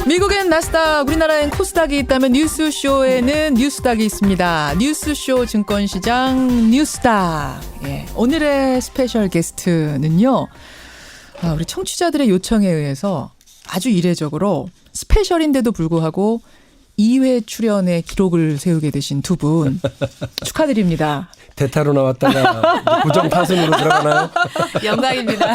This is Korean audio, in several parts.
미국엔 나스닥, 우리나라엔 코스닥이 있다면 뉴스쇼에는 뉴스닥이 있습니다. 뉴스쇼 증권시장 뉴스닥. 예, 오늘의 스페셜 게스트는요. 우리 청취자들의 요청에 의해서 아주 이례적으로 스페셜인데도 불구하고 2회 출연의 기록을 세우게 되신 두 분 축하드립니다. 대타로 나왔다가 부정 타순으로 들어가나요? 영광입니다.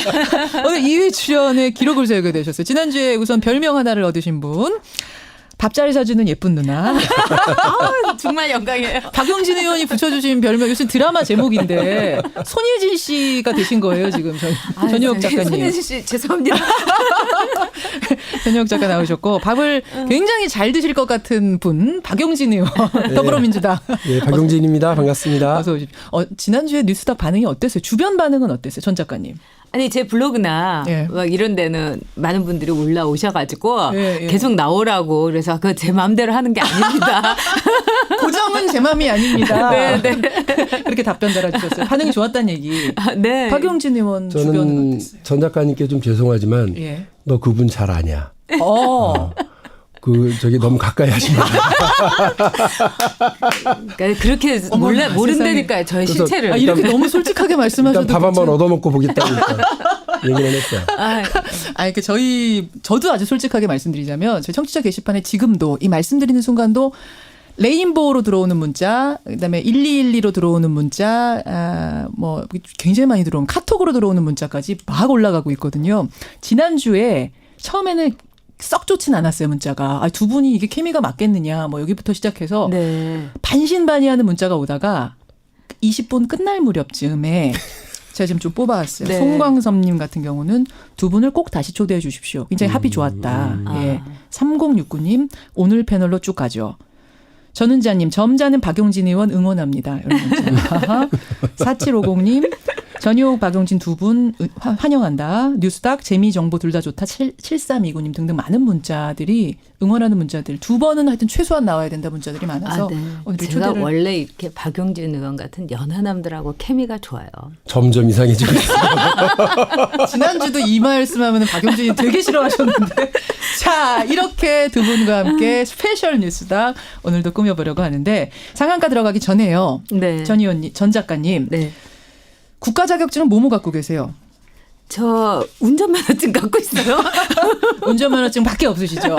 오늘 2회 출연의 기록을 세우게 되셨어요. 지난주에 우선 별명 하나를 얻으신 분. 밥자리 사주는 예쁜 누나. 정말 영광이에요. 박용진 의원이 붙여주신 별명 요즘 드라마 제목인데 손예진 씨가 되신 거예요 지금 전유옥 작가님. 손예진 씨 죄송합니다. 전유옥 작가 나오셨고 밥을 굉장히 잘 드실 것 같은 분 박용진 의원 더불어민주당. 예, 박용진입니다. 반갑습니다. 어서 오십시오. 지난주에 뉴스닥 반응이 어땠어요? 주변 반응은 어땠어요? 전 작가님. 아니 제 블로그나 예. 막 이런 데는 많은 분들이 올라오셔가지고 예. 계속 나오라고 그래서 그 제 마음대로 하는 게 아닙니다. 고정은 제 맘이 아닙니다. 네. 그렇게 답변 달아주셨어요. 반응이 좋았다는 얘기. 네. 박용진 의원 주변은 저는 어땠어요? 전 작가님께 좀 죄송하지만 예. 너 그분 잘 아냐. 저기 너무 가까이 하지 마. 그러니까 그렇게 어머나, 모른다니까요. 저의 그래서 실체를. 이렇게 너무 솔직하게 말씀하셔도 일단 밥 한번 그렇죠. 얻어먹고 보겠다고 얘기를 했어요. 아니, 저도 아주 솔직하게 말씀드리자면 저희 청취자 게시판에 지금도 이 말씀드리는 순간도 레인보우로 들어오는 문자, 그다음에 1212로 들어오는 문자, 뭐 굉장히 많이 들어오는 카톡으로 들어오는 문자까지 막 올라가고 있거든요. 지난주에 처음에는 썩 좋진 않았어요, 문자가. 두 분이 이게 케미가 맞겠느냐, 뭐 여기부터 시작해서 네. 반신반의하는 문자가 오다가 20분 끝날 무렵쯤에 제가 지금 좀 뽑아왔어요. 네. 송광섭님 같은 경우는 두 분을 꼭 다시 초대해 주십시오. 굉장히 합이 좋았다. 예. 3069님 오늘 패널로 쭉 가죠. 전은자님 점자는 박용진 의원 응원합니다. 이런 문자. 4750님 전효옥 박용진 두 분 환영한다. 뉴스닥 재미 정보 둘 다 좋다. 7329님 등등 많은 문자들이 응원하는 문자들 두 번은 하여튼 최소한 나와야 된다 문자들이 많아서 네. 오늘 제가 초대를 원래 이렇게 박용진 의원 같은 연하남들하고 케미가 좋아요. 점점 이상해지고 있어요. 지난주도 이 말씀하면 박용진이 되게 싫어하셨는데 자 이렇게 두 분과 함께 스페셜 뉴스닥 오늘도 꾸며보려고 하는데 상한가 들어가기 전에요. 네. 전 의원님, 전 작가님 네. 국가 자격증은 뭐뭐 갖고 계세요? 저 운전면허증 갖고 있어요. 운전면허증밖에 없으시죠?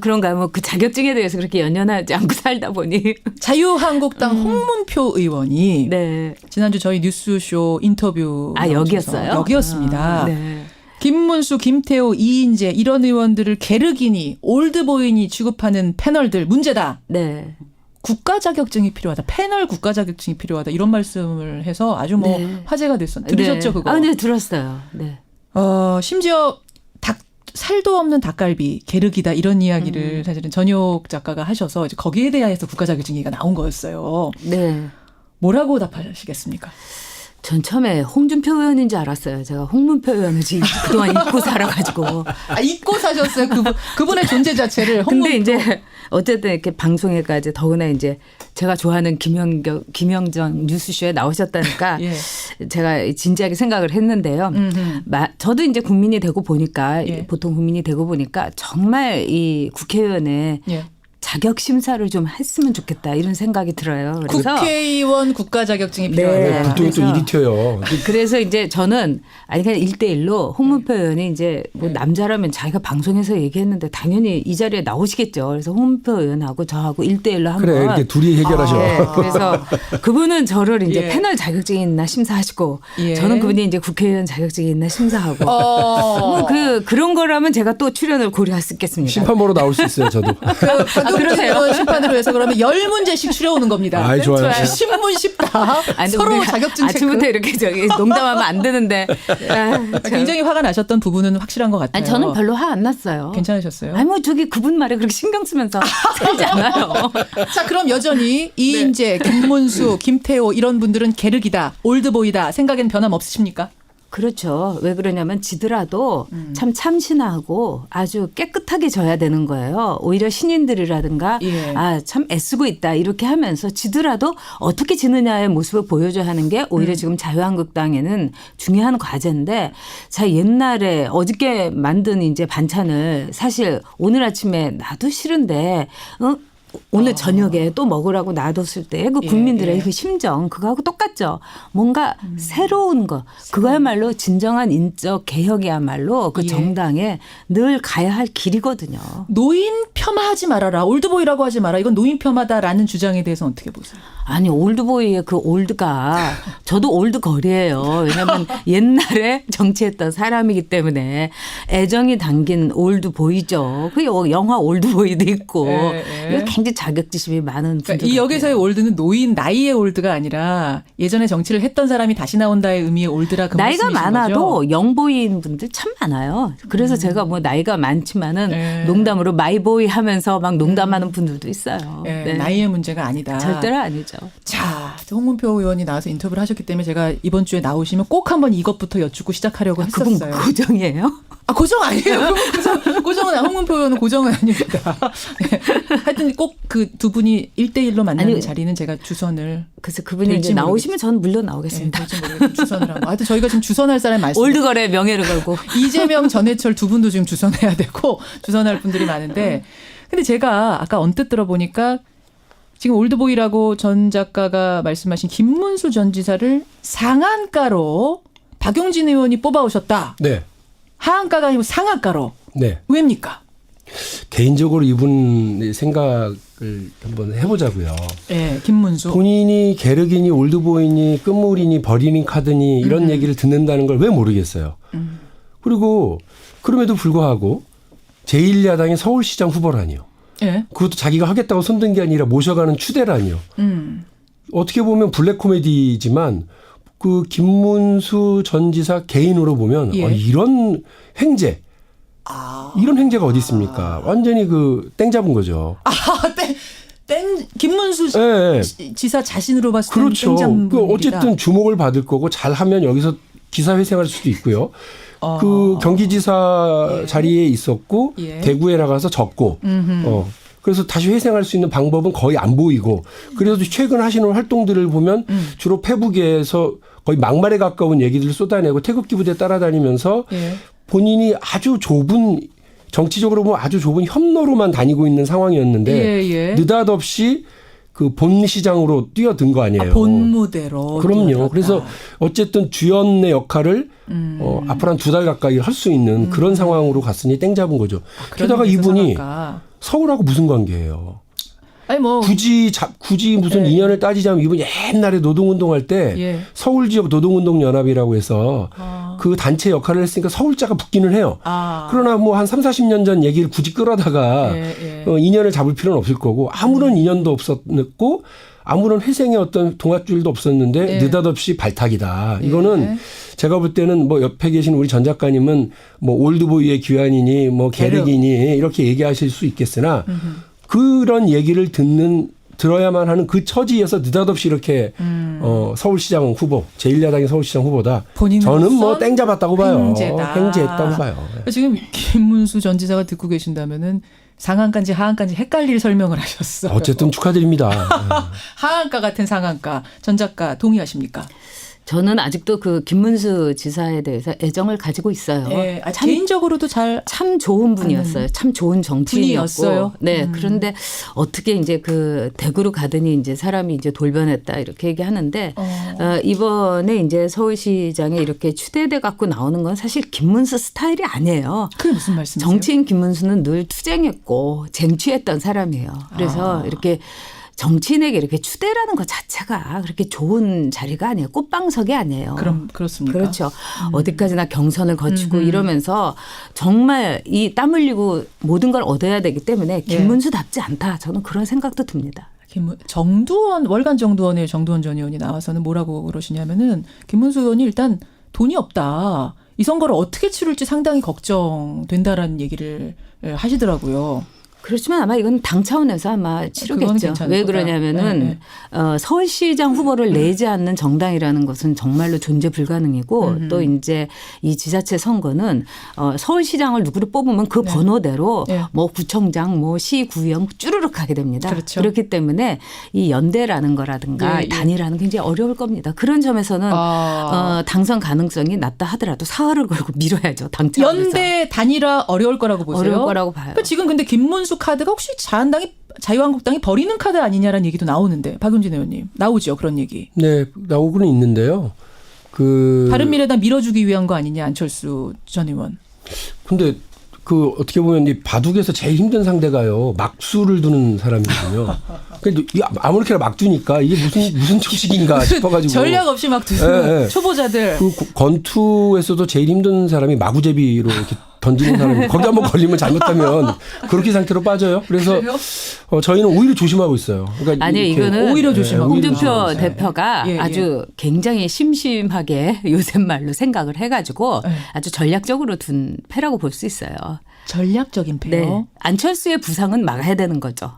그런가요? 뭐 그 자격증에 대해서 그렇게 연연하지 않고 살다 보니. 자유한국당 홍문표 의원이 네. 지난주 저희 뉴스쇼 인터뷰 여기였어요? 여기였습니다. 네. 김문수, 김태호, 이인재 이런 의원들을 게르기니 올드보이니 취급하는 패널들 문제다. 네. 국가 자격증이 필요하다. 패널 국가 자격증이 필요하다. 이런 말씀을 해서 아주 뭐 네. 화제가 됐었. 들으셨죠 네. 그거? 네, 들었어요. 네. 심지어 살도 없는 닭갈비 게르기다 이런 이야기를 사실은 전효옥 작가가 하셔서 이제 거기에 대해서 국가 자격증 얘기가 나온 거였어요. 네. 뭐라고 답하시겠습니까? 전 처음에 홍준표 의원인 줄 알았어요. 제가 홍문표 의원을 지금 그동안 잊고 살아가지고. 잊고 사셨어요. 그분의 존재 자체를. 근데 이제 어쨌든 이렇게 방송에까지 더구나 이제 제가 좋아하는 김영정 뉴스쇼에 나오셨다니까 예. 제가 진지하게 생각을 했는데요. 저도 이제 국민이 되고 보니까 예. 보통 국민이 되고 보니까 정말 이 국회의원의 예. 자격 심사를 좀 했으면 좋겠다 이런 생각이 들어요. 그래서 국회의원 국가 자격증이 네. 필요하다. 보통이 또 일이 튀어요. 그래서 이제 저는 그냥 1대1로 홍문표 의원이 이제 뭐 남자라면 자기가 방송에서 얘기했는데 당연히 이 자리에 나오시겠죠. 그래서 홍문표 의원하고 저하고 1대1로 한번. 그래 이렇게 둘이 해결하셔. 네. 그래서 그분은 저를 이제 예. 패널 자격증이 있나 심사하시고 예. 저는 그분이 이제 국회의원 자격증이 있나 심사하고 뭐 그런 거라면 제가 또 출연을 고려할 수 있겠습니다. 심판 보러 나올 수 있어요 저도. 박용진 의원 심판으로 해서 그러면 10문제씩 추려오는 겁니다. 아이, 좋아요. 신문 쉽다. 서로 자격증 체크. 아침부터 이렇게 농담하면 안 되는데. 굉장히 화가 나셨던 부분은 확실한 것 같아요. 아니, 저는 별로 화 안 났어요. 괜찮으셨어요? 아니 뭐 저기 그분 말에 그렇게 신경 쓰면서 살지 않아요. 자, 그럼 여전히 이인재, 김문수, 김태호 이런 분들은 게르기다, 올드보이다 생각엔 변함 없으십니까? 그렇죠. 왜 그러냐면 지더라도 참 참신하고 아주 깨끗하게 져야 되는 거예요. 오히려 신인들이라든가 예. 참 애쓰고 있다 이렇게 하면서 지더라도 어떻게 지느냐의 모습을 보여줘야 하는 게 오히려 지금 자유한국당에는 중요한 과제인데 자 옛날에 어저께 만든 이제 반찬을 사실 오늘 아침에 나도 싫은데 오늘 저녁에 또 먹으라고 놔뒀을 때 그 국민들의 예. 그 심정 그거하고 똑같죠. 뭔가 새로운 거 그거야말로 진정한 인적 개혁이야말로 그 예. 정당에 늘 가야 할 길이거든요. 노인 폄하하지 말아라. 올드보이라고 하지 마라. 이건 노인 폄하다라는 주장에 대해서 어떻게 보세요? 아니 올드보이의 그 올드가 저도 올드걸이에요. 왜냐하면 옛날에 정치했던 사람이기 때문에 애정이 담긴 올드보이죠. 그 영화 올드보이도 있고 예. 굉장히 자격지심이 많은 분들 그러니까 이 역에서의 올드는 노인 나이의 올드가 아니라 예전에 정치를 했던 사람이 다시 나온다의 의미의 올드라 그 나이가 말씀이신 많아도 거죠? 영보이인 분들 참 많아요. 그래서 제가 뭐 나이가 많지만은 네. 농담으로 마이보이 하면서 막 농담하는 분들도 있어요. 예, 네. 나이의 문제가 아니다. 절대로 아니죠. 자, 홍문표 의원이 나와서 인터뷰를 하셨기 때문에 제가 이번 주에 나오시면 꼭 한번 이것부터 여쭙고 시작하려고 그분 했었어요. 고정이에요? 고정 아니에요. 고정은 홍문표 의원은 고정은 아닙니다. 네. 하여튼 꼭 그 두 분이 1대1로 만나는 아니, 자리는 제가 주선을 그래서 그분이 이제 될지 나오시면 저는 물론 네, 나오겠습니다. 될지 모르겠지만 주선을 하고. 하여튼 저희가 지금 주선할 사람이 많습니다. 올드걸의 명예를 걸고. 이재명, 전해철 두 분도 지금 주선해야 되고 주선할 분들이 많은데 근데 제가 아까 언뜻 들어보니까 지금 올드보이라고 전 작가가 말씀하신 김문수 전 지사를 상한가로 박용진 의원이 뽑아오셨다. 네. 하한가가 아니고 상한가로. 네. 왜입니까? 개인적으로 이분 생각을 한번 해보자고요. 네, 김문수. 본인이 게르기니 올드보이니 끝물이니 버리니 카드니 이런 얘기를 듣는다는 걸 왜 모르겠어요. 그리고 그럼에도 불구하고 제1야당의 서울시장 후보라니요. 예. 그것도 자기가 하겠다고 손든 게 아니라 모셔가는 추대라니요. 어떻게 보면 블랙 코미디지만 그 김문수 전 지사 개인으로 보면 예. 이런 행제. 이런 행제가 어디 있습니까? 완전히 그 땡 잡은 거죠. 김문수 예, 예. 지사 자신으로 봤을 때는 그렇죠. 그 어쨌든 주목을 받을 거고 잘하면 여기서 기사 회생할 수도 있고요. 그 경기지사 자리에 있었고 예. 대구에 나가서 졌고 그래서 다시 회생할 수 있는 방법은 거의 안 보이고 그래서 최근 하시는 활동들을 보면 주로 페북에서 거의 막말에 가까운 얘기들을 쏟아내고 태극기 부대 따라다니면서 예. 본인이 아주 좁은 정치적으로 보면 아주 좁은 협로로만 다니고 있는 상황이었는데 예. 느닷없이 그 본 시장으로 뛰어든 거 아니에요. 본무대로. 그럼요. 뛰어들었다. 그래서 어쨌든 주연의 역할을 앞으로 한 2달 가까이 할 수 있는 그런 상황으로 갔으니 땡 잡은 거죠. 게다가 이분이 서울하고 무슨 관계예요? 아니 뭐 굳이 무슨 인연을 따지자면 이분 옛날에 노동운동할 때 예. 서울 지역 노동운동연합이라고 해서 그 단체 역할을 했으니까 서울자가 붙기는 해요. 그러나 뭐 한 3, 40년 전 얘기를 굳이 끌어다가 인연을 잡을 필요는 없을 거고 아무런 인연도 없었고 아무런 회생의 어떤 동아줄도 없었는데 느닷없이 발탁이다. 이거는 제가 볼 때는 뭐 옆에 계신 우리 전 작가님은 뭐 올드보이의 귀환이니 뭐 게르기니 이렇게 얘기하실 수 있겠으나 그런 얘기를 들어야만 하는 그 처지에서 느닷없이 이렇게 서울시장 후보, 제1야당의 서울시장 후보다. 저는 뭐 땡 잡았다고 봐요. 행제했다고 봐요. 지금 김문수 전 지사가 듣고 계신다면은 상한가인지 하한가인지 헷갈릴 설명을 하셨어요. 어쨌든 축하드립니다. 하한가 같은 상한가. 전 작가 동의하십니까? 저는 아직도 그 김문수 지사에 대해서 애정을 가지고 있어요. 네, 개인적으로도 참 좋은 분이었어요. 참 좋은 정치인이었어요. 네. 그런데 어떻게 이제 그 대구로 가더니 이제 사람이 이제 돌변했다 이렇게 얘기하는데 이번에 이제 서울시장에 이렇게 추대돼 갖고 나오는 건 사실 김문수 스타일이 아니에요. 그게 무슨 말씀이세요? 정치인 김문수는 늘 투쟁했고 쟁취했던 사람이에요. 그래서 이렇게 정치인에게 이렇게 추대라는 것 자체가 그렇게 좋은 자리가 아니에요. 꽃방석이 아니에요. 그렇습니까? 그렇죠. 어디까지나 경선을 거치고 이러면서 정말 이 땀 흘리고 모든 걸 얻어야 되기 때문에 김문수답지 않다. 저는 그런 생각도 듭니다. 정두원, 월간 정두원의 정두원 전 의원이 나와서는 뭐라고 그러시냐면은 김문수 의원이 일단 돈이 없다. 이 선거를 어떻게 치룰지 상당히 걱정된다라는 얘기를 하시더라고요. 그렇지만 아마 이건 당 차원에서 아마 그건 치르겠죠. 괜찮을 왜 거다. 그러냐면은 서울시장 후보를 내지 않는 정당이라는 것은 정말로 존재 불가능이고 또 이제 이 지자체 선거는 서울시장을 누구를 뽑으면 그 번호대로 네. 뭐 구청장, 뭐 시구형 쭈르륵 하게 됩니다. 그렇죠. 그렇기 때문에 이 연대라는 거라든가 예, 예. 단일화는 굉장히 어려울 겁니다. 그런 점에서는 당선 가능성이 낮다 하더라도 사활을 걸고 밀어야죠. 당 차원에서. 연대 단일화 어려울 거라고 보세요? 어려울 거라고 봐요. 그러니까 지금 근데 김문수 카드가 혹시 자유한국당이 버리는 카드 아니냐라는 얘기도 나오는데 박용진 의원님 나오죠 그런 얘기. 네, 나오고는 있는데요. 바른미래당 밀어주기 위한 거 아니냐 안철수 전 의원. 근데 어떻게 보면 이 바둑에서 제일 힘든 상대가요. 막수를 두는 사람이거든요. 근데 아무렇게나 막 두니까 이게 무슨 초식인가 싶어가지고. 전략 없이 막 두는 네. 초보자들. 권투에서도 제일 힘든 사람이 마구제비로 이렇게 던지는 사람이 거기 한번 걸리면 잘못하면 그렇게 상태로 빠져요. 그래서 저희는 오히려 조심하고 있어요. 그러니까 아니요, 이거는 오히려 조심하고. 홍준표 대표가 예, 예. 아주 굉장히 심심하게 요새 말로 생각을 해가지고 네. 아주 전략적으로 둔 패라고 볼 수 있어요. 전략적인 패요. 네. 안철수의 부상은 막아야 되는 거죠.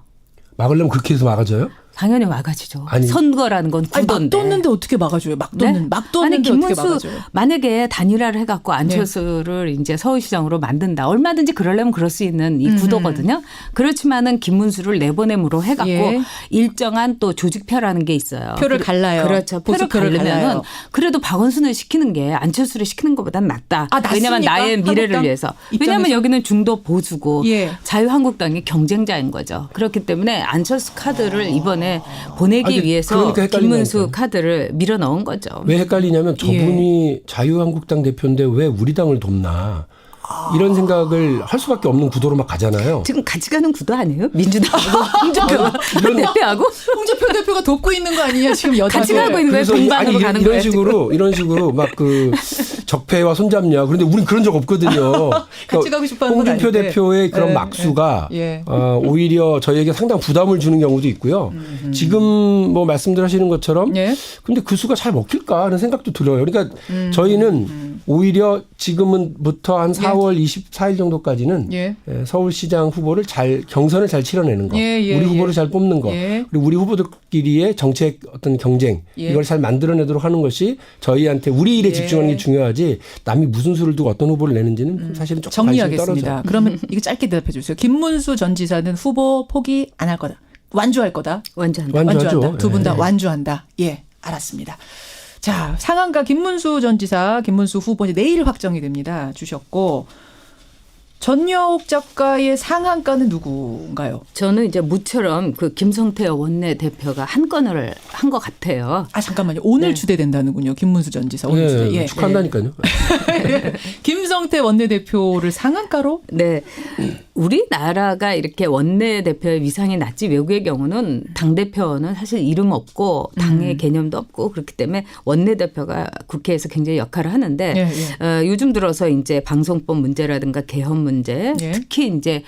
막으려면 그렇게 해서 막아줘요? 당연히 막아지죠. 아니, 선거라는 건 아니, 막 구도인데. 떴는데 어떻게 막아줘요? 막 네? 떴는데 어떻게 김문수 막아줘요? 만약에 단일화를 해갖고 안철수를 이제 서울시장으로 만든다. 얼마든지 그러려면 그럴 수 있는 이 구도거든요. 그렇지만은 김문수를 내보냄으로 해갖고 예. 일정한 또 조직표라는 게 있어요. 표를 갈라요. 그렇죠. 표를 보수표를 갈르면은 갈라요. 그래도 박원순을 시키는 게 안철수를 시키는 것보단 낫다. 낫습니까? 왜냐하면 나의 미래를 한국당 위해서. 입장에서? 왜냐하면 여기는 중도 보수고 예. 자유한국당이 경쟁자인 거죠. 그렇기 때문에 안철수 카드를 이번에 보내기 위해서 그러니까 김문수 헷갈린다니까요. 카드를 밀어 넣은 거죠. 왜 헷갈리냐면 저분이 예. 자유한국당 대표인데 왜 우리 당을 돕나. 이런 생각을 할 수밖에 없는 구도로 막 가잖아요. 지금 같이 가는 구도 아니에요? 민주당하고 홍준표 이런- 대표하고 홍준표 대표가 돕고 있는 거 아니냐 지금 여당을. 같이 가고 있는 거예요. 그래서 동반으로 가는 이런 거예요. 이런 식으로 막 적폐와 손잡냐. 그런데 우린 그런 적 없거든요. 같이 가고 싶어하는 건 홍준표 아닌데. 대표의 그런 예, 막수가 예. 오히려 저희에게 상당 부담을 주는 경우도 있고요. 지금 뭐 말씀들 하시는 것처럼 예. 근데 그 수가 잘 먹힐까 하는 생각도 들어요. 그러니까 저희는 오히려 지금은부터 한 4월 24일 정도까지는 예. 서울시장 후보를 경선을 잘 치러내는 거, 예, 예, 우리 후보를 예. 잘 뽑는 거, 예. 그리고 우리 후보들끼리의 정책 어떤 경쟁 예. 이걸 잘 만들어내도록 하는 것이 저희한테 우리 일에 예. 집중하는 게 중요하지. 남이 무슨 수를 두고 어떤 후보를 내는지는 사실은 조금 관심이 떨어져. 정리하겠습니다. 그러면 이거 짧게 대답해 주세요. 김문수 전 지사는 후보 포기 안 할 거다. 완주할 거다. 완전 완주하죠. 완주한다. 두 분 다 예. 완주한다. 예, 알았습니다. 자, 상한가 김문수 전 지사, 김문수 후보 이제 내일 확정이 됩니다. 주셨고 전여옥 작가의 상한가는 누구인가요? 저는 이제 무처럼 그 김성태 원내대표가 한 건을 한 것 같아요. 아 잠깐만요. 오늘 네. 주대된다는군요. 김문수 전 지사 오늘 주대. 예. 축하한다니까요. 김성태 원내대표를 상한가로? 네. 우리나라가 이렇게 원내대표의 위상이 낮지 외국의 경우는 당대표는 사실 이름 없고 당의 개념도 없고 그렇기 때문에 원내대표가 국회에서 굉장히 역할을 하는데 예, 예. 요즘 들어서 이제 방송법 문제라든가 개헌 문제 예. 특히 이제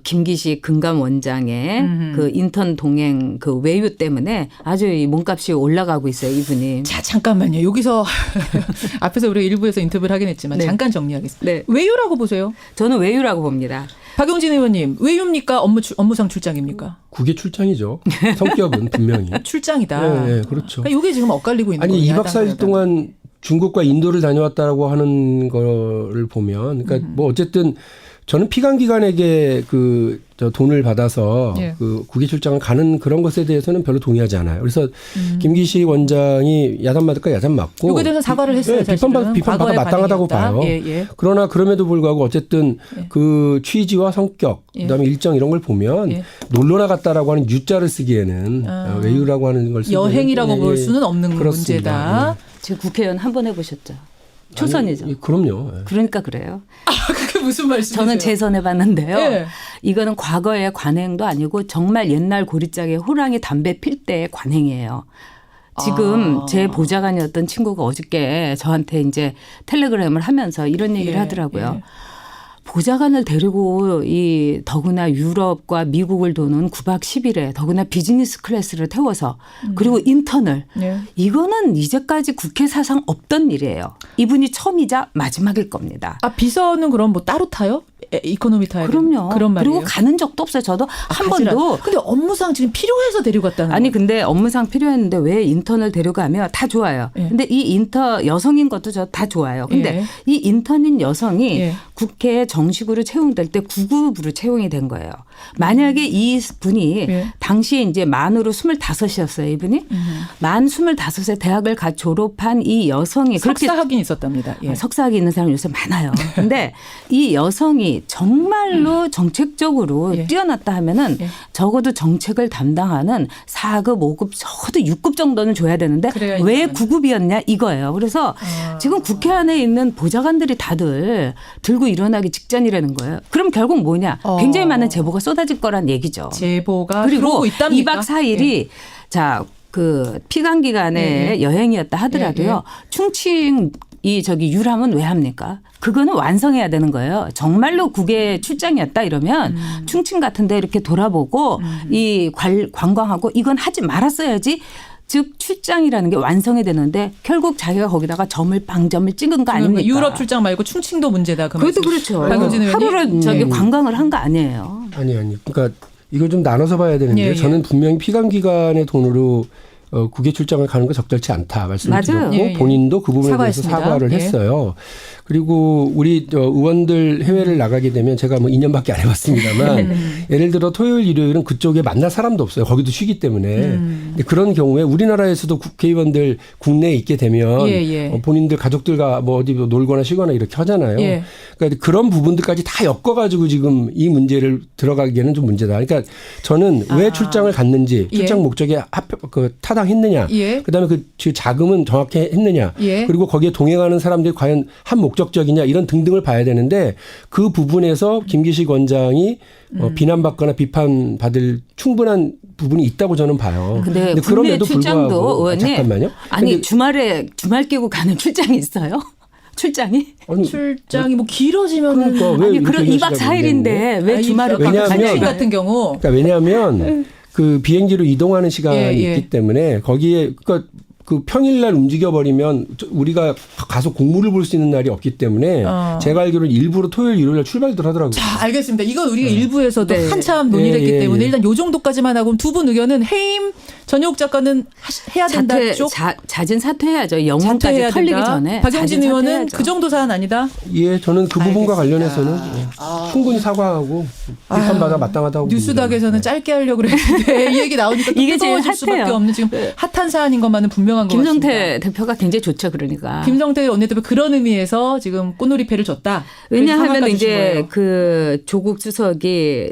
김기식 금감원장의 그 인턴 동행 그 외유 때문에 아주 이 몸값이 올라가고 있어요, 이분이. 자 잠깐만요. 여기서 앞에서 우리가 일부에서 인터뷰를 하긴 했지만 네. 잠깐 정리하겠습니다. 네. 외유라고 보세요. 저는 외유라고 봅니다. 박용진 의원님 외유입니까? 업무상 출장입니까? 국외 출장이죠. 성격은 분명히. 출장이다. 네, 그렇죠. 그러니까 이게 지금 엇갈리고 있는 아니 거예요. 2박 4일 동안 중국과 인도를 다녀왔다라고 하는 거를 보면 그러니까 뭐 어쨌든 저는 피감기관에게 저 돈을 받아서 예. 그 국외 출장을 가는 그런 것에 대해서는 별로 동의하지 않아요. 그래서 김기식 원장이 야단 맞을까 야단 맞고 이거에 대해서 사과를 했어요. 네, 사실은. 비판받아 과거의 마땅하다고 반응이었다. 봐요. 예, 예. 그러나 그럼에도 불구하고 어쨌든 예. 그 취지와 성격 예. 그다음에 일정 이런 걸 보면 예. 놀러 나갔다라고 하는 유자를 쓰기에는 외유라고 하는 걸 쓰기에는 여행이라고 예, 볼 예. 수는 없는 그렇습니다. 문제다. 지금 국회의원 한 번 해보셨죠? 초선이죠. 아니, 그럼요. 예. 그러니까 그래요. 그게 무슨 말씀이세요? 저는 재선해봤는데요. 예. 이거는 과거의 관행도 아니고 정말 옛날 고리짝에 호랑이 담배 필 때의 관행이에요. 지금 제 보좌관이었던 친구가 어저께 저한테 이제 텔레그램을 하면서 이런 얘기를 예, 하더라고요. 예. 보좌관을 데리고 이 더구나 유럽과 미국을 도는 9박 10일에 더구나 비즈니스 클래스를 태워서 그리고 인턴을 예. 이거는 이제까지 국회 사상 없던 일이에요. 이분이 처음이자 마지막일 겁니다. 아 비서는 그럼 뭐 따로 타요? 이코노미 타야 그럼요. 그런 말이에요. 그리고 가는 적도 없어요. 저도 한 번도. 근데 업무상 지금 필요해서 데려갔다는 아니 거예요. 근데 업무상 필요했는데 왜 인턴을 데려가면 다 좋아요. 예. 근데 이 인턴 여성인 것도 저 다 좋아요. 근데 예. 이 인턴인 여성이 예. 국회에 정식으로 채용될 때 9급으로 채용이 된 거예요. 만약에 이 분이 예. 당시에 이제 만으로 25이었어요. 이분이. 만 25세 대학을 갓 졸업한 이 여성이 그렇게 석사학위 있었답니다. 예. 석사학위 있는 사람 요새 많아요. 근데 이 여성이 정말로 정책적으로 예. 뛰어났다 하면은 예. 적어도 정책을 담당하는 4급, 5급, 적어도 6급 정도는 줘야 되는데 그래야 왜 인정하는. 9급이었냐 이거예요. 그래서 지금 국회 안에 있는 보좌관들이 다들 들고 일어나기 직전이라는 거예요. 그럼 결국 뭐냐? 굉장히 많은 제보가 쏟아질 거란 얘기죠. 제보가 그리고 들어오고 있답니까? 2박 4일이 자, 그 피감 기간에 여행이었다 하더라도요. 충칭 이 저기 유람은 왜 합니까? 그거는 완성해야 되는 거예요. 정말로 국외 출장이었다 이러면 충칭 같은데 이렇게 돌아보고 이 관광하고 이건 하지 말았어야지. 즉 출장이라는 게 완성이 되는데 결국 자기가 거기다가 점을 방점을 찍은 거 아닙니까? 유럽 출장 말고 충칭도 문제다. 그것도 그렇죠. 박용진 의원님. 하루를 저기 관광을 한 거 아니에요. 아니. 그러니까 이걸 좀 나눠서 봐야 되는데 예, 예. 저는 분명히 피감 기관의 돈으로 국외 출장을 가는 거 적절치 않다 말씀을 맞아요. 드렸고 예, 예. 본인도 그 부분에 사과했습니다. 대해서 사과를 예. 했어요. 그리고 우리 의원들 해외를 나가게 되면 제가 뭐 2년밖에 안 해봤습니다만 예를 들어 토요일 일요일은 그쪽에 만날 사람도 없어요. 거기도 쉬기 때문에. 근데 그런 경우에 우리나라에서도 국회의원들 국내에 있게 되면 예, 예. 본인들 가족들과 뭐 어디 놀거나 쉬거나 이렇게 하잖아요. 예. 그러니까 그런 부분들까지 다 엮어가지고 지금 이 문제를 들어가기에는 좀 문제다. 그러니까 저는 왜 출장을 갔는지 출장 예. 목적에 타당했느냐. 예. 그다음에 그 자금은 정확히 했느냐. 예. 그리고 거기에 동행하는 사람들이 과연 한 목적적이냐 이런 등등을 봐야 되는데 그 부분에서 김기식 원장이 비난받거나 비판받을 충분한 부분이 있다고 저는 봐요. 근데 국내 그럼에도 출장도 불구하고 의원님 잠깐만요. 아니 근데 주말 끼고 가는 출장이 있어요? 출장이? 아니, 출장이 뭐 길어지면은 그러니까 왜 아니 이렇게 그럼 2박 얘기하시라고 4일인데 왜 주말을 왜냐하면 관광 같은 경우 그러니까 왜냐하면 그 비행기로 이동하는 시간이 예, 예. 있기 때문에 거기에 그러니까 그 평일날 움직여버리면 우리가 가서 공무를 볼 수 있는 날이 없기 때문에 제가 알기로는 일부러 토요일 일요일날 출발들 하더라고요. 자, 알겠습니다. 이건 우리가 일부에서도 네. 한참 논의를 했기 예, 때문에 예. 일단 요 정도까지만 하고 두 분 의견은 해임 전효옥 작가는 해야 된다 쪽 잦은 사퇴해야죠. 영혼까지 사퇴해야 털리기 된다. 전에. 박영진 잦은 의원은 사퇴해야죠. 그 정도 사안 아니다. 예, 저는 그 부분과 알겠습니다. 관련해서는 충분히 사과하고 비판받아 마땅하다고 뉴스닥에서는 짧게 하려고 그랬는데 이 얘기 나오니까 또 이게 제일 뜨거워질 수밖에 핫해요. 없는 지금 핫한 사안인 것만은 분명한 것 같습니다. 김성태 대표가 굉장히 좋죠. 그러니까. 김성태 원내대표 그런 의미에서 지금 꽃놀이패를 줬다. 왜냐하면 그래서 이제 상황까지 준 거예요. 그 조국 수석이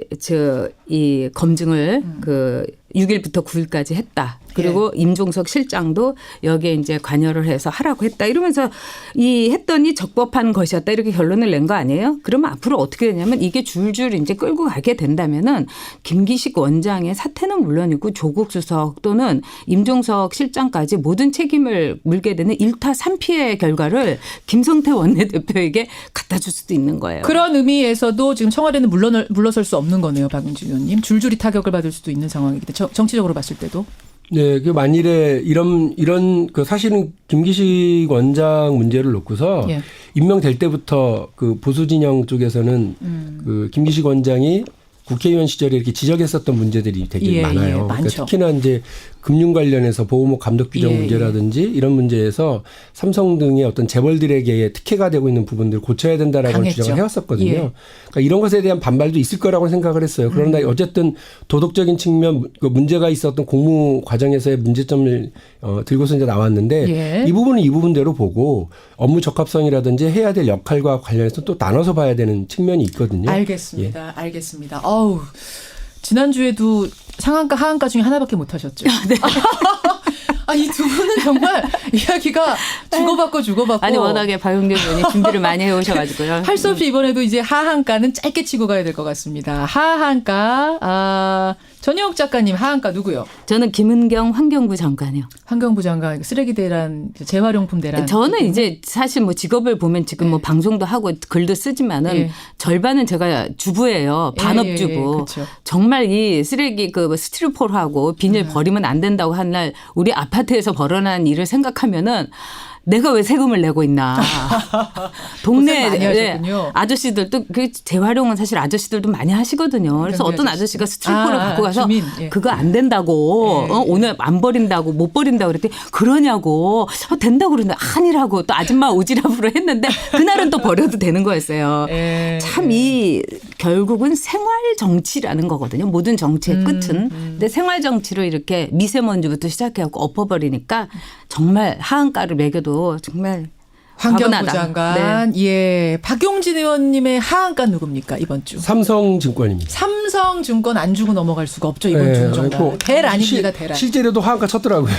이 검증을 그 6일부터 9일까지 했다. 그리고 임종석 실장도 여기에 이제 관여를 해서 하라고 했다. 이러면서 했더니 적법한 것이었다. 이렇게 결론을 낸 거 아니에요? 그러면 앞으로 어떻게 되냐면 이게 줄줄 이제 끌고 가게 된다면은 김기식 원장의 사퇴는 물론이고 조국 수석 또는 임종석 실장까지 모든 책임을 물게 되는 1타 3피의 결과를 김성태 원내대표에게 갖다 줄 수도 있는 거예요. 그런 의미에서도 지금 청와대는 물러설 수 없는 거네요. 박용진 의원님. 줄줄이 타격을 받을 수도 있는 상황이기 때문에 정치적으로 봤을 때도. 네, 그 만일에 이런 그 사실은 김기식 원장 문제를 놓고서 예. 임명될 때부터 그 보수 진영 쪽에서는 그 김기식 원장이 국회의원 시절에 이렇게 지적했었던 문제들이 되게 예, 많아요. 예, 그러니까 많죠. 특히나 이제 금융 관련해서 보호목 감독 규정 예, 문제라든지 이런 문제에서 삼성 등의 어떤 재벌들에게 특혜가 되고 있는 부분들을 고쳐야 된다라고 강했죠. 주장을 해왔었거든요. 예. 그러니까 이런 것에 대한 반발도 있을 거라고 생각을 했어요. 그러나 어쨌든 도덕적인 측면 그 문제가 있었던 공무 과정에서의 문제점을 들고서 이제 나왔는데 예. 이 부분은 이 부분대로 보고 업무 적합성이라든지 해야 될 역할과 관련해서 또 나눠서 봐야 되는 측면이 있거든요. 알겠습니다. 알겠습니다. 어우, 지난주에도 상한가 하한가 중에 하나밖에 못 하셨죠. 네. 이 두 분은 정말 이야기가 주고받고 아니 워낙에 박용진 의원이 준비를 많이 해오셔가지고요. 할 수 없이 이번에도 이제 하한가는 짧게 치고 가야 될 것 같습니다. 하한가 전효옥 작가님 하한가 누구요? 저는 김은경 환경부 장관이요. 환경부 장관 쓰레기 대란 재활용품 대란. 저는 이제 사실 뭐 직업을 보면 지금 뭐 방송도 하고 글도 쓰지만은 예. 절반은 제가 주부예요. 반업주부. 그렇죠. 정말 이 쓰레기 그 스티로폼하고 비닐 버리면 안 된다고 한 날 우리 아파트에서 벌어난 일을 생각하면은 내가 왜 세금을 내고 있나. 동네 고생 많이 하셨군요. 아저씨들도 그 재활용은 사실 아저씨들도 많이 하시거든요. 그래서 어떤 아저씨가 스트리퍼를 갖고 가서 주민, 예. 그거 안 된다고 오늘 안 버린다고 못 버린다고 그랬더니 그러냐고 된다고 그러는데 아니라고 또 아줌마 오지랖으로 했는데 그날은 또 버려도 되는 거였어요. 참 이 결국은 생활 정치라는 거거든요. 모든 정치의 끝은. 근데 생활 정치로 이렇게 미세먼지부터 시작해갖고 엎어버리니까 정말 하한가를 매겨도 정말 환경부 화분하다. 장관. 예. 박용진 의원님의 하한가 누굽니까 이번 주? 삼성증권입니다. 삼성증권 안 주고 넘어갈 수가 없죠 이번 네, 주는 정말. 뭐 대 아닙니다 대란. 실제로도 하한가 쳤더라고요.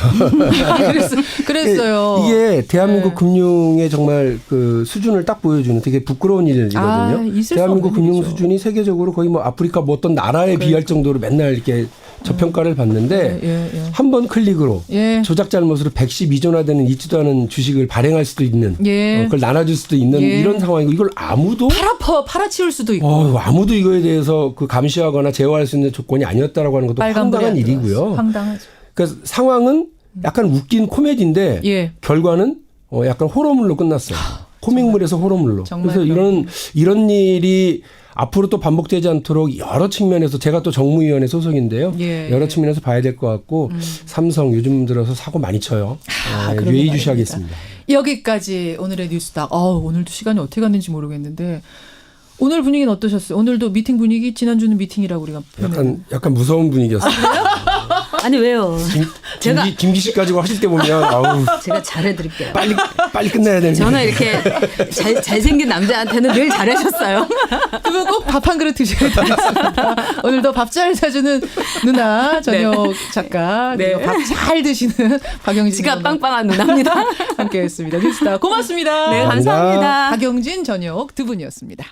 그랬어요. 이게 대한민국 금융의 정말 그 수준을 딱 보여주는 되게 부끄러운 일이거든요. 있을 수 대한민국 없는 금융 일이죠. 수준이 세계적으로 거의 뭐 아프리카 뭐 어떤 나라에 비할 정도로 맨날 이렇게 저평가를 받는데 한 번 클릭으로 조작 잘못으로 112조나 되는 있지도 않은 주식을 발행할 수도 있는 그걸 나눠줄 수도 있는 이런 상황이고 이걸 아무도 팔아치울 수도 있고 아무도 이거에 대해서 그 감시하거나 제어할 수 있는 조건이 아니었다라고 하는 것도 황당한 일이고요. 황당하죠. 그러니까 상황은 약간 웃긴 코미디인데 결과는 약간 호러물로 끝났어요. 코믹물에서 호러물로. 그래서 이런 일이 앞으로 또 반복되지 않도록 여러 측면에서 제가 또 정무위원회 소속인데요. 여러 측면에서 봐야 될 것 같고 삼성 요즘 들어서 사고 많이 쳐요. 예의주시하겠습니다. 여기까지 오늘의 뉴스닥. 오늘도 시간이 어떻게 갔는지 모르겠는데 오늘 분위기는 어떠셨어요? 오늘도 미팅 분위기 지난주는 미팅이라고 우리가 약간 무서운 분위기였어요. 아니 왜요? 김기식 가지고 하실 때 보면 제가 잘해드릴게요. 빨리 끝내야 되는데. 저는 이렇게 잘생긴 남자한테는 늘 잘해줬어요. 두 분 꼭 밥 한 그릇 드셔야 되겠습니다. 오늘도 밥 잘 사주는 누나 전혁 작가 그리고 밥 잘 드시는 박영진 지가 빵빵한 누나입니다. 함께했습니다. 뉴스다 고맙습니다. 네 감사합니다. 박영진 전혁 두 분이었습니다.